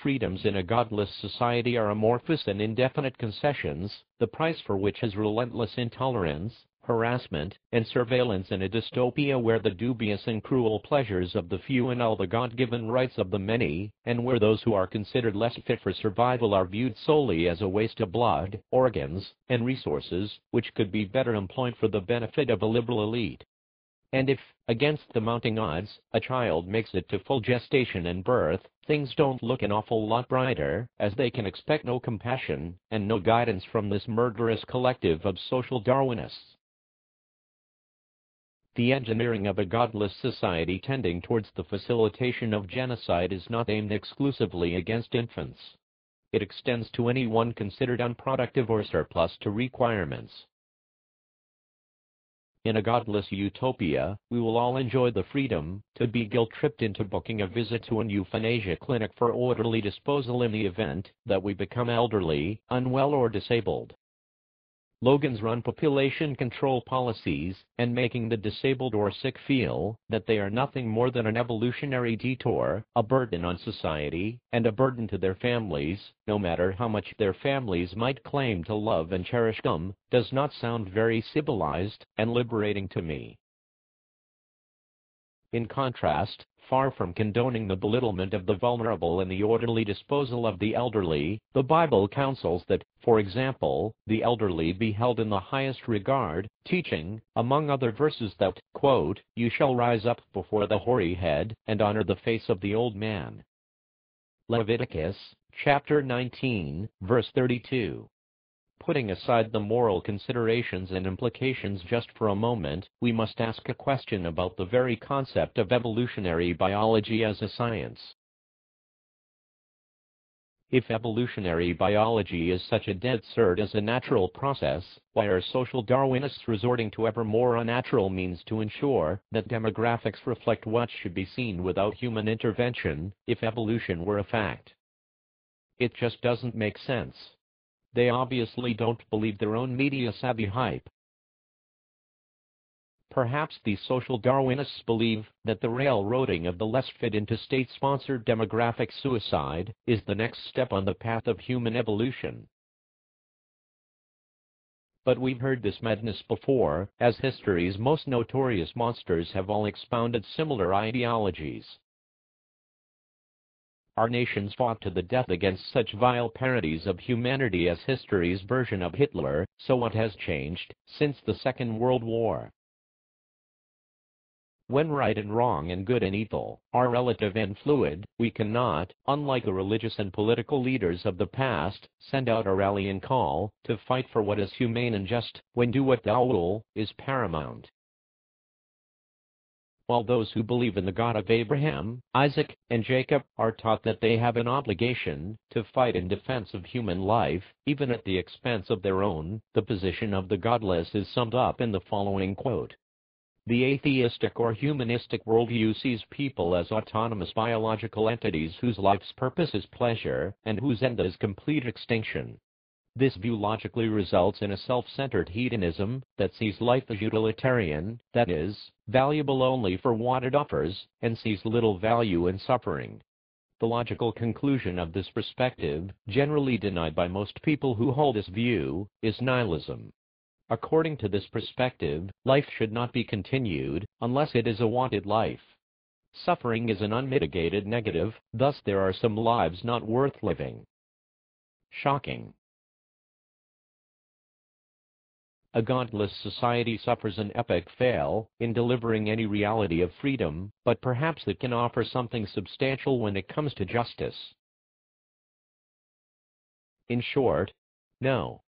freedoms in a godless society are amorphous and indefinite concessions, the price for which is relentless intolerance, harassment, and surveillance in a dystopia where the dubious and cruel pleasures of the few annul the God-given rights of the many, and where those who are considered less fit for survival are viewed solely as a waste of blood, organs, and resources, which could be better employed for the benefit of a liberal elite. And if, against the mounting odds, a child makes it to full gestation and birth, things don't look an awful lot brighter, as they can expect no compassion and no guidance from this murderous collective of social Darwinists. The engineering of a godless society tending towards the facilitation of genocide is not aimed exclusively against infants. It extends to anyone considered unproductive or surplus to requirements. In a godless utopia, we will all enjoy the freedom to be guilt-tripped into booking a visit to an euthanasia clinic for orderly disposal in the event that we become elderly, unwell, or disabled. Slogans run population control policies, and making the disabled or sick feel that they are nothing more than an evolutionary detour, a burden on society, and a burden to their families, no matter how much their families might claim to love and cherish them, does not sound very civilized and liberating to me. In contrast, far from condoning the belittlement of the vulnerable and the orderly disposal of the elderly, the Bible counsels that, for example, the elderly be held in the highest regard, teaching, among other verses, that, quote, "You shall rise up before the hoary head, and honor the face of the old man." Leviticus, chapter 19, verse 32. Putting aside the moral considerations and implications just for a moment, we must ask a question about the very concept of evolutionary biology as a science. If evolutionary biology is such a dead cert as a natural process, why are social Darwinists resorting to ever more unnatural means to ensure that demographics reflect what should be seen without human intervention, if evolution were a fact? It just doesn't make sense. They obviously don't believe their own media-savvy hype. Perhaps these social Darwinists believe that the railroading of the less fit into state-sponsored demographic suicide is the next step on the path of human evolution. But we've heard this madness before, as history's most notorious monsters have all expounded similar ideologies. Our nations fought to the death against such vile parodies of humanity as history's version of Hitler, so what has changed since the Second World War? When right and wrong and good and evil are relative and fluid, we cannot, unlike the religious and political leaders of the past, send out a rallying call to fight for what is humane and just, when do what thou wilt is paramount. While those who believe in the God of Abraham, Isaac, and Jacob are taught that they have an obligation to fight in defense of human life, even at the expense of their own, the position of the godless is summed up in the following quote. The atheistic or humanistic worldview sees people as autonomous biological entities whose life's purpose is pleasure, and whose end is complete extinction. This view logically results in a self-centered hedonism that sees life as utilitarian, that is, valuable only for what it offers, and sees little value in suffering. The logical conclusion of this perspective, generally denied by most people who hold this view, is nihilism. According to this perspective, life should not be continued unless it is a wanted life. Suffering is an unmitigated negative, thus there are some lives not worth living. Shocking. A godless society suffers an epic fail in delivering any reality of freedom, but perhaps it can offer something substantial when it comes to justice. In short, no.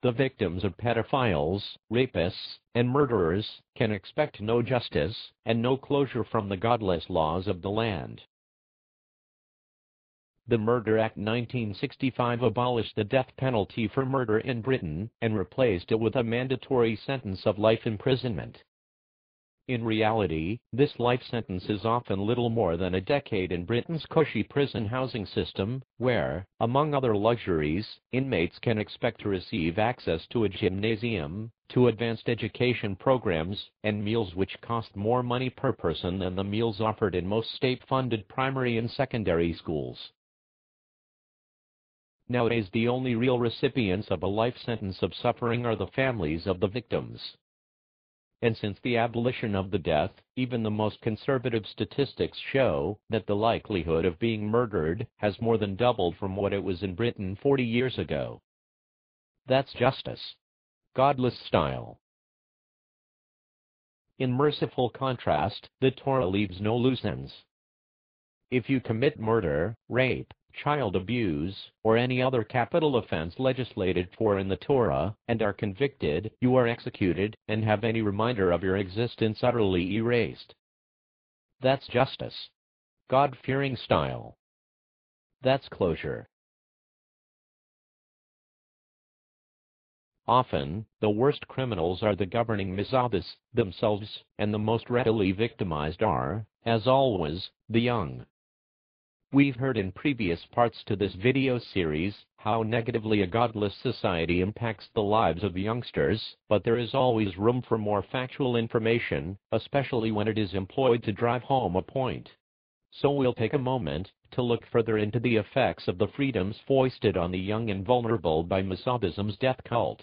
The victims of pedophiles, rapists, and murderers can expect no justice and no closure from the godless laws of the land. The Murder Act 1965 abolished the death penalty for murder in Britain and replaced it with a mandatory sentence of life imprisonment. In reality, this life sentence is often little more than a decade in Britain's cushy prison housing system, where, among other luxuries, inmates can expect to receive access to a gymnasium, to advanced education programs, and meals which cost more money per person than the meals offered in most state-funded primary and secondary schools. Nowadays, the only real recipients of a life sentence of suffering are the families of the victims. And since the abolition of the death, even the most conservative statistics show that the likelihood of being murdered has more than doubled from what it was in Britain 40 years ago. That's justice. Godless style. In merciful contrast, the Torah leaves no loose ends. If you commit murder, rape, child abuse, or any other capital offense legislated for in the Torah, and are convicted, you are executed, and have any reminder of your existence utterly erased. That's justice. God-fearing style. That's closure. Often, the worst criminals are the governing Mizathis themselves, and the most readily victimized are, as always, the young. We've heard in previous parts to this video series how negatively a godless society impacts the lives of youngsters, but there is always room for more factual information, especially when it is employed to drive home a point. So we'll take a moment to look further into the effects of the freedoms foisted on the young and vulnerable by Mizathism's death cult.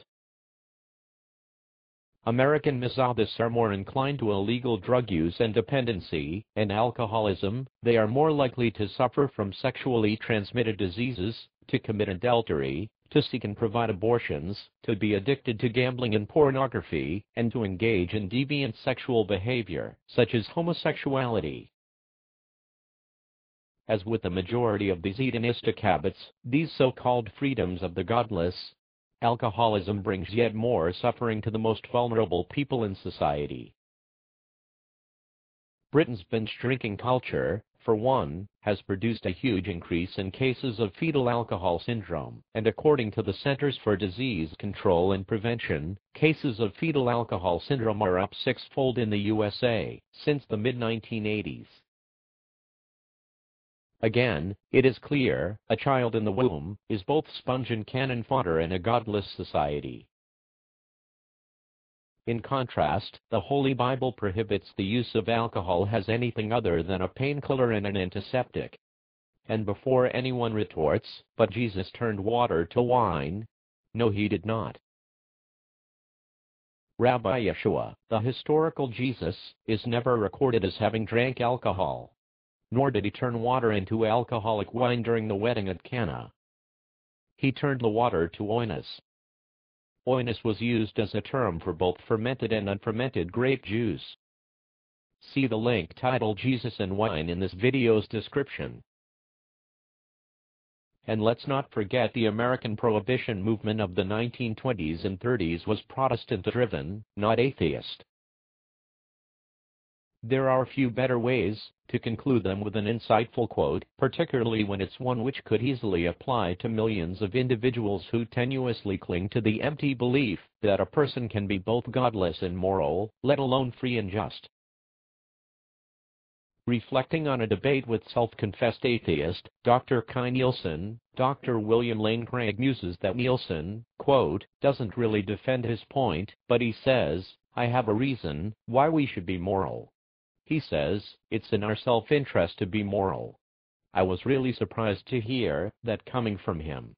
American Mizathists are more inclined to illegal drug use and dependency, and alcoholism. They are more likely to suffer from sexually transmitted diseases, to commit adultery, to seek and provide abortions, to be addicted to gambling and pornography, and to engage in deviant sexual behavior, such as homosexuality. As with the majority of these hedonistic habits, these so-called freedoms of the godless, alcoholism brings yet more suffering to the most vulnerable people in society. Britain's binge drinking culture, for one, has produced a huge increase in cases of fetal alcohol syndrome, and according to the Centers for Disease Control and Prevention, cases of fetal alcohol syndrome are up six-fold in the USA since the mid-1980s. Again, it is clear, a child in the womb is both sponge and cannon fodder in a godless society. In contrast, the Holy Bible prohibits the use of alcohol as anything other than a painkiller and an antiseptic. And before anyone retorts, "But Jesus turned water to wine," no, he did not. Rabbi Yeshua, the historical Jesus, is never recorded as having drank alcohol. Nor did he turn water into alcoholic wine during the wedding at Cana. He turned the water to oinus. Oinus was used as a term for both fermented and unfermented grape juice. See the link titled Jesus and Wine in this video's description. And let's not forget the American Prohibition movement of the 1920s and 30s was Protestant-driven, not atheist. There are few better ways to conclude them with an insightful quote, particularly when it's one which could easily apply to millions of individuals who tenuously cling to the empty belief that a person can be both godless and moral, let alone free and just. Reflecting on a debate with self-confessed atheist, Dr. Kai Nielsen, Dr. William Lane Craig muses that Nielsen, quote, doesn't really defend his point, but he says, "I have a reason why we should be moral." He says, "It's in our self-interest to be moral." I was really surprised to hear that coming from him.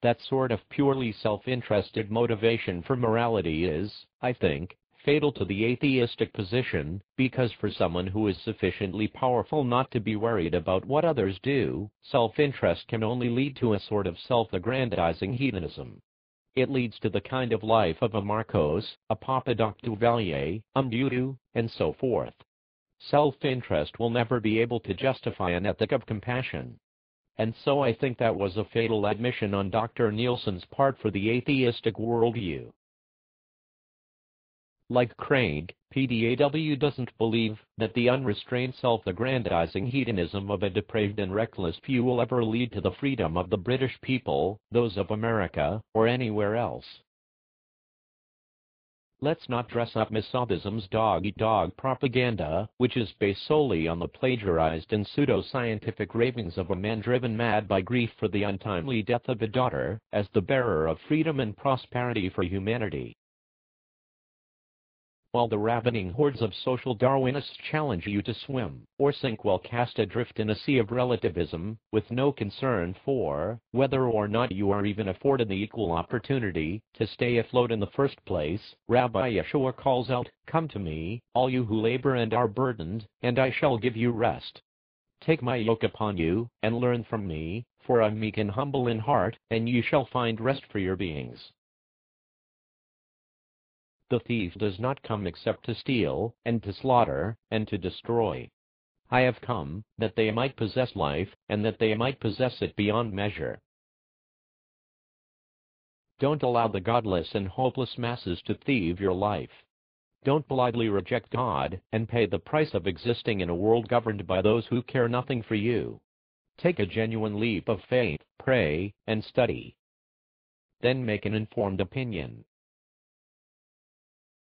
That sort of purely self-interested motivation for morality is, I think, fatal to the atheistic position, because for someone who is sufficiently powerful not to be worried about what others do, self-interest can only lead to a sort of self-aggrandizing hedonism. It leads to the kind of life of a Marcos, a Papadoc Duvalier, Umbudu, and so forth. Self-interest will never be able to justify an ethic of compassion. And so I think that was a fatal admission on Dr. Nielsen's part for the atheistic worldview. Like Craig, PDAW doesn't believe that the unrestrained self-aggrandizing hedonism of a depraved and reckless few will ever lead to the freedom of the British people, those of America, or anywhere else. Let's not dress up Misovism's dog-eat-dog propaganda, which is based solely on the plagiarized and pseudo-scientific ravings of a man driven mad by grief for the untimely death of a daughter, as the bearer of freedom and prosperity for humanity. While the ravening hordes of social Darwinists challenge you to swim or sink while cast adrift in a sea of relativism, with no concern for whether or not you are even afforded the equal opportunity to stay afloat in the first place, Rabbi Yeshua calls out, "Come to me, all you who labor and are burdened, and I shall give you rest. Take my yoke upon you, and learn from me, for I am meek and humble in heart, and you shall find rest for your beings." The thief does not come except to steal, and to slaughter, and to destroy. I have come, that they might possess life, and that they might possess it beyond measure. Don't allow the godless and hopeless masses to thieve your life. Don't blithely reject God, and pay the price of existing in a world governed by those who care nothing for you. Take a genuine leap of faith, pray, and study. Then make an informed opinion.